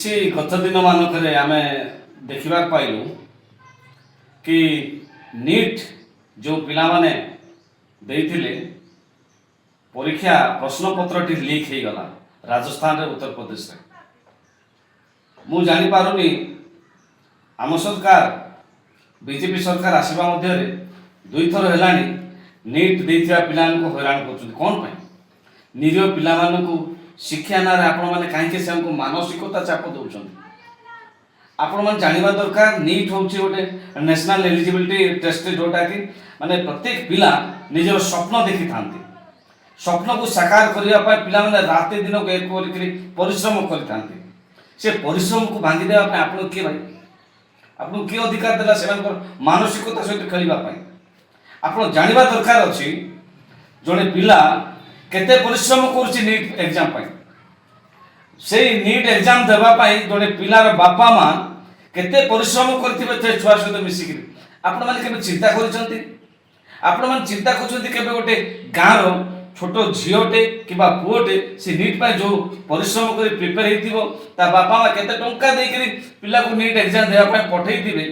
କିଛି ଗତ ଦିନ ମାନଙ୍କରେ ଆମେ ଦେଖିବାକୁ ପାଇଲୁ କି ନିଟ୍ ଯେଉଁ ପିଲାମାନେ ଦେଇଥିଲେ ପରୀକ୍ଷା ପ୍ରଶ୍ନପତ୍ରଟି ଲିକ୍ ହେଇଗଲା ରାଜସ୍ଥାନରେ ଉତ୍ତରପ୍ରଦେଶରେ। ମୁଁ ଜାଣିପାରୁନି ଆମ ସରକାର ବିଜେପି ସରକାର ଆସିବା ମଧ୍ୟରେ ଦୁଇଥର ହେଲାଣି ନିଟ୍ ଦେଇଥିବା ପିଲାମାନଙ୍କୁ ହଇରାଣ କରୁଛନ୍ତି। କ'ଣ ପାଇଁ? ନିରୀହ ପିଲାମାନଙ୍କୁ ଶିକ୍ଷା ନାଁରେ ଆପଣମାନେ କାହିଁକି ସେମାନଙ୍କୁ ମାନସିକତା ଚାପ ଦେଉଛନ୍ତି? ଆପଣମାନେ ଜାଣିବା ଦରକାର ନିଟ୍ ହେଉଛି ଗୋଟେ ନ୍ୟାସନାଲ୍ ଏଲିଜିବିଲିଟି ଟେଷ୍ଟ, ଯେଉଁଟାକି ମାନେ ପ୍ରତ୍ୟେକ ପିଲା ନିଜର ସ୍ୱପ୍ନ ଦେଖିଥାନ୍ତି। ସ୍ୱପ୍ନକୁ ସାକାର କରିବା ପାଇଁ ପିଲାମାନେ ରାତି ଦିନକୁ ଏକ କରିକି ପରିଶ୍ରମ କରିଥାନ୍ତି। ସେ ପରିଶ୍ରମକୁ ଭାଙ୍ଗି ଦେବା ପାଇଁ ଆପଣ କିଏ ଭାଇ? ଆପଣଙ୍କୁ କିଏ ଅଧିକାର ଦେଲା ସେମାନଙ୍କର ମାନସିକତା ସହିତ ଖେଳିବା ପାଇଁ? ଆପଣ ଜାଣିବା ଦରକାର ଅଛି ଜଣେ ପିଲା କେତେ ପରିଶ୍ରମ କରୁଛି ନିଟ୍ ଏକ୍ଜାମ ପାଇଁ। ସେଇ ନିଟ୍ ଏକ୍ଜାମ ଦେବା ପାଇଁ ଜଣେ ପିଲାର ବାପା ମା କେତେ ପରିଶ୍ରମ କରିଥିବେ ସେ ଛୁଆ ସହିତ ମିଶିକିରି। ଆପଣମାନେ କେବେ ଚିନ୍ତା କରିଛନ୍ତି? ଆପଣମାନେ ଚିନ୍ତା କରୁଛନ୍ତି କେବେ ଗୋଟେ ଗାଁର ଛୋଟ ଝିଅଟେ କିମ୍ବା ପୁଅଟେ ସେ ନିଟ୍ ପାଇଁ ଯେଉଁ ପରିଶ୍ରମ କରି ପ୍ରିପେୟାର ହେଇଥିବ, ତା ବାପା ମା କେତେ ଟଙ୍କା ଦେଇକରି ପିଲାକୁ ନିଟ୍ ଏକ୍ଜାମ ଦେବା ପାଇଁ ପଠେଇଥିବେ,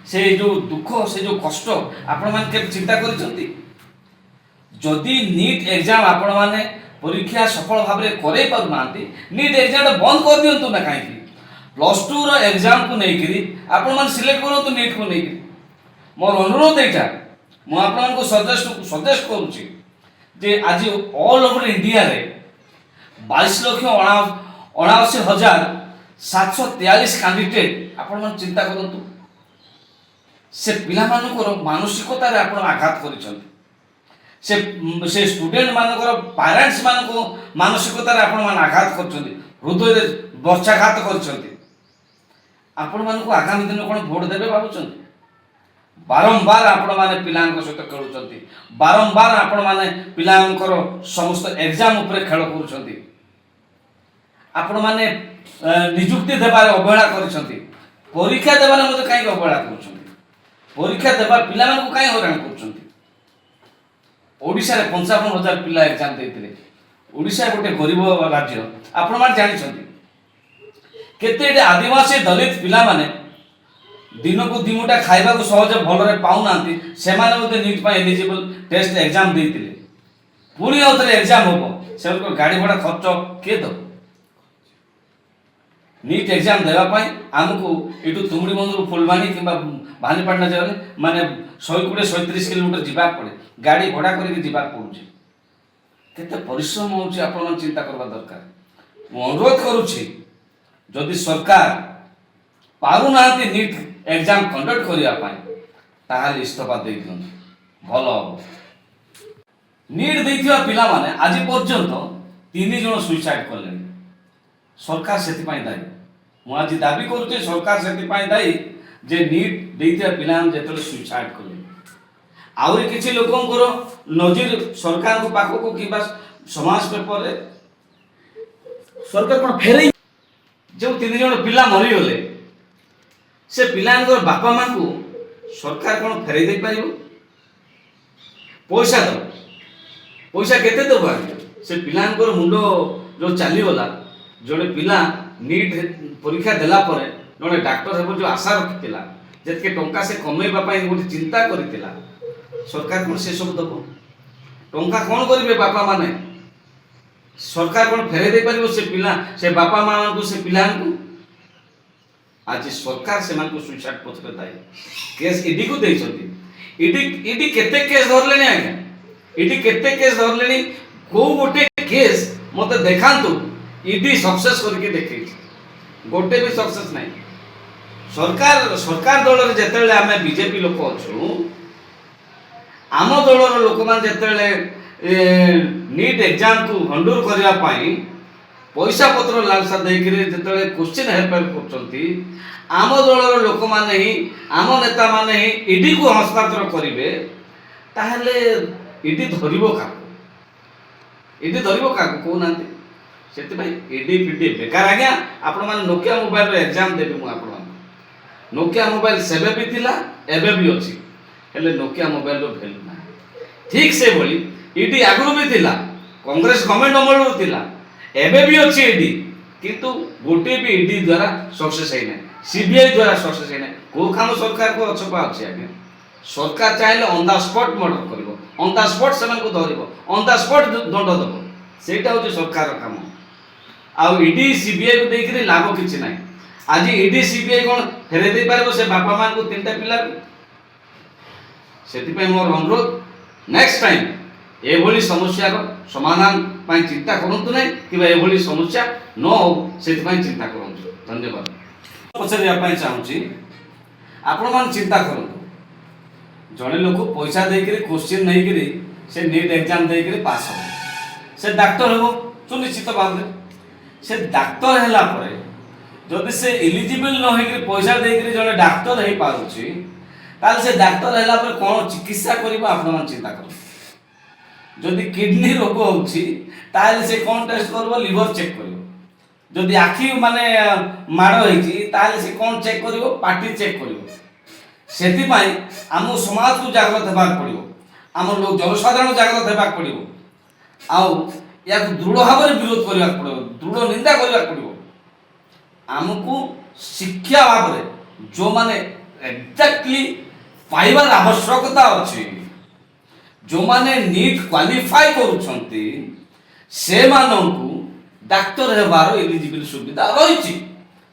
ସେ ଯେଉଁ ଦୁଃଖ, ସେ ଯେଉଁ କଷ୍ଟ ଆପଣମାନେ କେବେ ଚିନ୍ତା କରିଛନ୍ତି? ଯଦି ନିଟ୍ ଏକ୍ଜାମ ଆପଣମାନେ ପରୀକ୍ଷା ସଫଳ ଭାବରେ କରାଇ ପାରୁନାହାନ୍ତି, ନିଟ୍ ଏକ୍ଜାମଟା ବନ୍ଦ କରିଦିଅନ୍ତୁ ନା କାହିଁକି? +2ର ଏକ୍ଜାମକୁ ନେଇକରି ଆପଣମାନେ ସିଲେକ୍ଟ କରନ୍ତୁ ନିଟ୍କୁ ନେଇକରି। ମୋର ଅନୁରୋଧ ଏଇଟା, ମୁଁ ଆପଣଙ୍କୁ ସଜେଷ୍ଟ କରୁଛି ଯେ ଆଜି ଅଲ୍ ଓଭର ଇଣ୍ଡିଆରେ 22,79,743 କ୍ୟାଣ୍ଡିଡେଟ୍ ଆପଣମାନେ ଚିନ୍ତା କରନ୍ତୁ। ସେ ପିଲାମାନଙ୍କର ମାନସିକତାରେ ଆପଣ ଆଘାତ କରିଛନ୍ତି। ସେ ଷ୍ଟୁଡେଣ୍ଟ ମାନଙ୍କର ପ୍ୟାରେଣ୍ଟସ୍ ମାନଙ୍କୁ ମାନସିକତାରେ ଆପଣମାନେ ଆଘାତ କରୁଛନ୍ତି, ହୃଦୟରେ ବର୍ଷାଘାତ କରିଛନ୍ତି। ଆପଣମାନଙ୍କୁ ଆଗାମୀ ଦିନ କ'ଣ ଭୋଟ ଦେବେ ଭାବୁଛନ୍ତି? ବାରମ୍ବାର ଆପଣମାନେ ପିଲାଙ୍କ ସହିତ ଖେଳୁଛନ୍ତି, ବାରମ୍ବାର ଆପଣମାନେ ପିଲାଙ୍କର ସମସ୍ତ ଏକ୍ଜାମ ଉପରେ ଖେଳ କରୁଛନ୍ତି। ଆପଣମାନେ ନିଯୁକ୍ତି ଦେବାରେ ଅବହେଳା କରିଛନ୍ତି, ପରୀକ୍ଷା ଦେବାରେ ମଧ୍ୟ କାହିଁକି ଅବହେଳା କରୁଛନ୍ତି? ପରୀକ୍ଷା ଦେବା ପିଲାମାନଙ୍କୁ କାହିଁ ହଇରାଣ କରୁଛନ୍ତି? ଓଡ଼ିଶାରେ 55,000 ପିଲା ଏକ୍ଜାମ ଦେଇଥିଲେ। ଓଡ଼ିଶା ଗୋଟେ ଗରିବ ରାଜ୍ୟ, ଆପଣମାନେ ଜାଣିଛନ୍ତି କେତେ ଏଠି ଆଦିବାସୀ ଦଳିତ ପିଲାମାନେ ଦିନକୁ ଦିନଟା ଖାଇବାକୁ ସହଜ ଭଲରେ ପାଉନାହାନ୍ତି, ସେମାନେ ମଧ୍ୟ ନିଟ୍ ପାଇଁ ଏଲିଜିବଲ୍ ଟେଷ୍ଟ ଏକ୍ଜାମ ଦେଇଥିଲେ। ପୁଣି ଆଉ ଥରେ ଏକ୍ଜାମ ହେବ, ସେମାନଙ୍କର ଗାଡ଼ି ଭଡ଼ା ଖର୍ଚ୍ଚ କିଏ ଦେବ? ନିଟ୍ ଏକ୍ଜାମ ଦେବା ପାଇଁ ଆମକୁ ଏଠୁ ତୁମୁଡ଼ିବନ୍ଧରୁ ଫୁଲବାଣୀ କିମ୍ବା ଭାନିପାଟଣା ଯିବାରେ ମାନେ 120-130 କିଲୋମିଟର ଯିବାକୁ ପଡ଼େ, ଗାଡ଼ି ଭଡ଼ା କରିକି ଯିବାକୁ ପଡ଼ୁଛି। କେତେ ପରିଶ୍ରମ ହେଉଛି ଆପଣମାନେ ଚିନ୍ତା କରିବା ଦରକାର। ମୁଁ ଅନୁରୋଧ କରୁଛି, ଯଦି ସରକାର ପାରୁନାହାନ୍ତି ନିଟ୍ ଏକ୍ଜାମ କଣ୍ଡକ୍ଟ କରିବା ପାଇଁ, ତାହେଲେ ଇସ୍ତଫା ଦେଇଦିଅନ୍ତୁ, ଭଲ ହେବ। ନିଟ୍ ଦେଇଥିବା ପିଲାମାନେ ଆଜି ପର୍ଯ୍ୟନ୍ତ 3 ଜଣ ସୁଇସାଇଡ୍ କଲେଣି। ସରକାର ସେଥିପାଇଁ ଦାୟୀ। ମୁଁ ଆଜି ଦାବି କରୁଛି ସରକାର ସେଥିପାଇଁ ଦାୟୀ ଯେ ନିଟ୍ ଦେଇଥିବା ପିଲାମାନେ ଯେତେବେଳେ ସୁଇସାଇଡ୍ କଲେ। ଆହୁରି କିଛି ଲୋକଙ୍କର ନଜିର ସରକାରଙ୍କ ପାଖକୁ କିମ୍ବା ସମାଜ ପେପରରେ ସରକାର କ'ଣ ଫେରେଇ, ଯେଉଁ 3 ଜଣ ପିଲା ମରିଗଲେ ସେ ପିଲାଙ୍କର ବାପା ମାଙ୍କୁ ସରକାର କ'ଣ ଫେରେଇ ଦେଇପାରିବ? ପଇସା ଦେବ, ପଇସା କେତେ ଦେବ? ସେ ପିଲାଙ୍କର ମୁଣ୍ଡ ଯେଉଁ ଚାଲିଗଲା, ଜଣେ ପିଲା ନିଟ୍ ପରୀକ୍ଷା ଦେଲା ପରେ ଜଣେ ଡାକ୍ତର ହେବ ଯେଉଁ ଆଶା ରଖିଥିଲା, ଯେତିକି ଟଙ୍କା ସେ କମେଇବା ପାଇଁ ଗୋଟେ ଚିନ୍ତା କରିଥିଲା, ସରକାର କ'ଣ ସେସବୁ ଦେବ? ଟଙ୍କା କ'ଣ କରିବେ ବାପା ମାନେ? ସରକାର କ'ଣ ଫେରେଇ ଦେଇପାରିବ ସେ ପିଲା, ସେ ବାପା ମାଆଙ୍କୁ, ସେ ପିଲାଙ୍କୁ? ଆଜି ସରକାର ସେମାନଙ୍କୁ ସୁଇସାଇଡ୍ ପଛରେ ଦାୟୀ। କେସ୍ ଇଡିକୁ ଦେଇଛନ୍ତି। ଇଡି କେତେ କେସ୍ ଧରିଲେଣି ଆଜ୍ଞା? ଇଡି କେତେ କେସ୍ ଧରିଲେଣି? କୋଉ ଗୋଟେ କେସ୍ ମୋତେ ଦେଖାନ୍ତୁ ଇଡି ସକ୍ସେସ୍ କରିକି ଦେଖେଇଛି? ଗୋଟେ ବି ସକ୍ସେସ୍ ନାହିଁ। ସରକାର ଦଳରେ ଯେତେବେଳେ ଆମେ ବିଜେପି ଲୋକ ଅଛୁ, ଆମ ଦଳର ଲୋକମାନେ ଯେତେବେଳେ ନିଟ୍ ଏକ୍ଜାମକୁ ଭଣ୍ଡୁର କରିବା ପାଇଁ ପଇସା ପତ୍ର ଲାଲସା ଦେଇକରି ଯେତେବେଳେ କୋଶ୍ଚିନ୍ ହେରଫେର କରୁଛନ୍ତି, ଆମ ଦଳର ଲୋକମାନେ ହିଁ, ଆମ ନେତାମାନେ ହିଁ ଇଡିକୁ ହସ୍ତାନ୍ତର କରିବେ, ତାହେଲେ ଇଡି ଧରିବ କାହାକୁ? ଇଡି ଧରିବ କାହାକୁ କହୁନାହାନ୍ତି? ସେଥିପାଇଁ ଇଡି ଫିଡି ବେକାର ଆଜ୍ଞା। ଆପଣମାନେ ନୋକିଆ ମୋବାଇଲର ଏକ୍ଜାମ ଦେବେ, ମୁଁ ଆପଣମାନଙ୍କୁ ନୋକିଆ ମୋବାଇଲ ସେବେ ବି ଥିଲା, ଏବେ ବି ଅଛି, ହେଲେ ନୋକିଆ ମୋବାଇଲର ଭ୍ୟାଲୁ ନାହିଁ। ଠିକ୍ ସେଭଳି ଇଡି ଆଗରୁ ବି ଥିଲା, କଂଗ୍ରେସ ଗଭର୍ଣ୍ଣମେଣ୍ଟ ଅମଳରୁ ଥିଲା, ଏବେ ବି ଅଛି ଇଡି, किंतु गोटे भी ईडी द्वारा सक्सेस है ना सीबीआई द्वारा सक्सेस है ना को काम सरकार को अछपा अछि आगे सरकार चाहे ऑन द स्पॉट मर्डर करिवो ऑन द स्पॉट सेमन को धरिवो ऑन द स्पॉट दंड दबो सेटा होची सरकार काम आ ईडी सीबीआई को देकरी लाभ किछि नाही आज ईडी सीबीआई कोन फेरे दे पारबो से बापा मान को तीनटा पिला सेति पे मोर अनुरोध नेक्स्ट टाइम एभली समस्या समाधान पाई चिंता करंतु नहीं कि एभली समस्या न हो सेति पाई चिंता करंतु धन्यवाद पछरिया पाई चाहूची आपण मान चिंता करंतु जने लोक पैसा देकरी क्वेश्चन नहीं करी से नीट एग्जाम देकरी पास हो से डॉक्टर हो सुनिश्चित भाव से डॉक्टर हैला परे जदि से एलिजिबल न होई पैसा देकरी जने डॉक्टर हे पारुची ताल से डॉक्टर हैला पर कोन चिकित्सा करबा आपण मान चिंता करू जदि किडनी रोग होउची ताल से कोन टेस्ट करबो लिवर चेक करबो जदि आखी माने माड़ होईची ताल से कोन चेक करबो पार्टी चेक करबो सेति पई हम समाज को जागृत हेबाक पड़िबो हम लोग जनसाधारण जागृत हेबाक पड़िबो आउ या दृढ़ भाव विरोध करबा पड़िबो दृढ़ निंदा करबा पड़िबो हमकु शिक्षा भाव जो माने एक्जेक्टली पाइबार आवश्यकता अछि जो माने नीट क्वालिफाई करूछंती से माननकु डॉक्टर हेबार एलिजिबल सुविधा रहिछि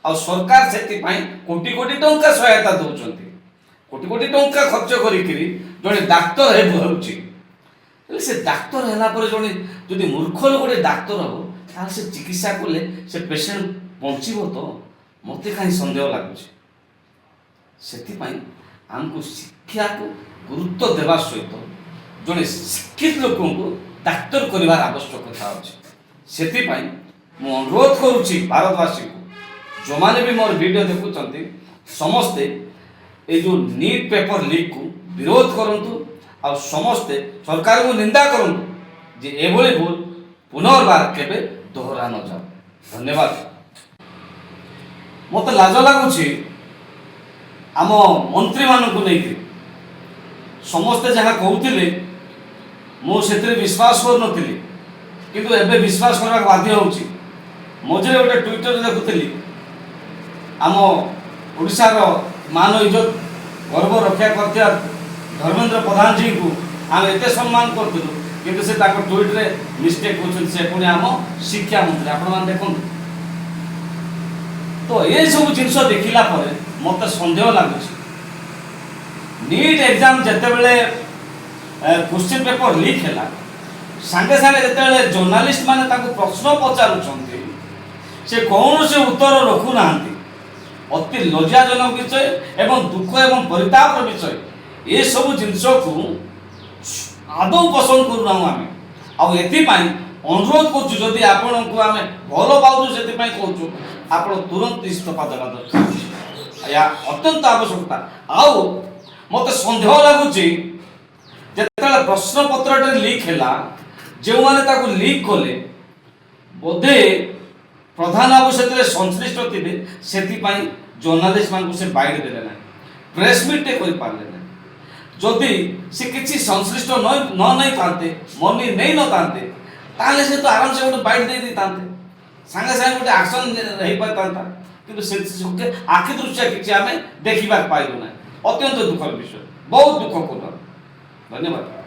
आ सरकार सेति पई कोटी कोटी टंका सहायता दउछंती कोटी कोटी टंका खर्च करिकरी जने डॉक्टर हे होउछि से डॉक्टर हैला पर जने जदि मूर्ख लोक डॉक्टर हो तार से चिकित्सा करले से पेशेंट बंचिबो तो मते काई संदेह लागुछि सेति पई हमको शिक्षा को गुरुत्व देवा सहित जने शिक्षित लोकों को डॉक्टर करिवार आवश्यकता अछि सेति पई मु अनुरोध करूछि भारतवासी को जो माने भी मोर वीडियो देखुचंती समस्ते ए जो नीट पेपर लीक को विरोध करंतु आ समस्ते सरकार को निंदा करंतु जे एभली भूल पुनर्बार केबे दोहरा न जाओ धन्यवाद मते लाज लागुछि आम मंत्री मानक नहीं समस्ते जहाँ कहते मुझे विश्वास कर नी किंतु एबे विश्वास करने बाध्य होउछि मझे गोटे ट्विटर देखुली आम ओडिशार मान इज्जत गर्व रक्षा करथिया धर्मेंद्र प्रधान जी को आम एत सम्मान करूँ किंतु से ट्वीट रे मिस्टेक होछन से पुणी आम शिक्षा मंत्री आपण मान देखो तो ये सब जिनस देखिला परे मत संदेह लगुच नीट एग्जाम जिते बड़े क्वेश्चन पेपर लीक है सांगे सांगे जिते जर्नालीस्ट माने प्रश्न पचारुंट से कौन से उत्तर रखु ना अति लज्जाजनक विषय एवं दुख एवं परिताप विषय ये सब जिनस को आदौ पसंद करूना आम आपाई अनुरोध करुँ आपण को आम भल पाऊँ से कहूँ आप तुरंत इस्तीफा देवा दरकार या अत्यंत आवश्यकता आउ मत सन्देह लगुच जिते प्रश्न पत्र लीक है जो मैंने लीक कले बोधे प्रधान बाबू से संश्लिष्ट थे से जर्नालीस्ट मान से बाइट देले ना प्रेस मीट कर पारे ना जदि से किसी संश्लिष्ट न नहीं था मनी नहीं न था ताले से तो आराम से गोटे बाइट दे था सांगे सांगे गोटे एक्शन हो पाता कि आखि दृश्य किसी आम देखा पाइलु ना अत्यंत दुखर विषय बहुत दुख पूर्ण धन्यवाद।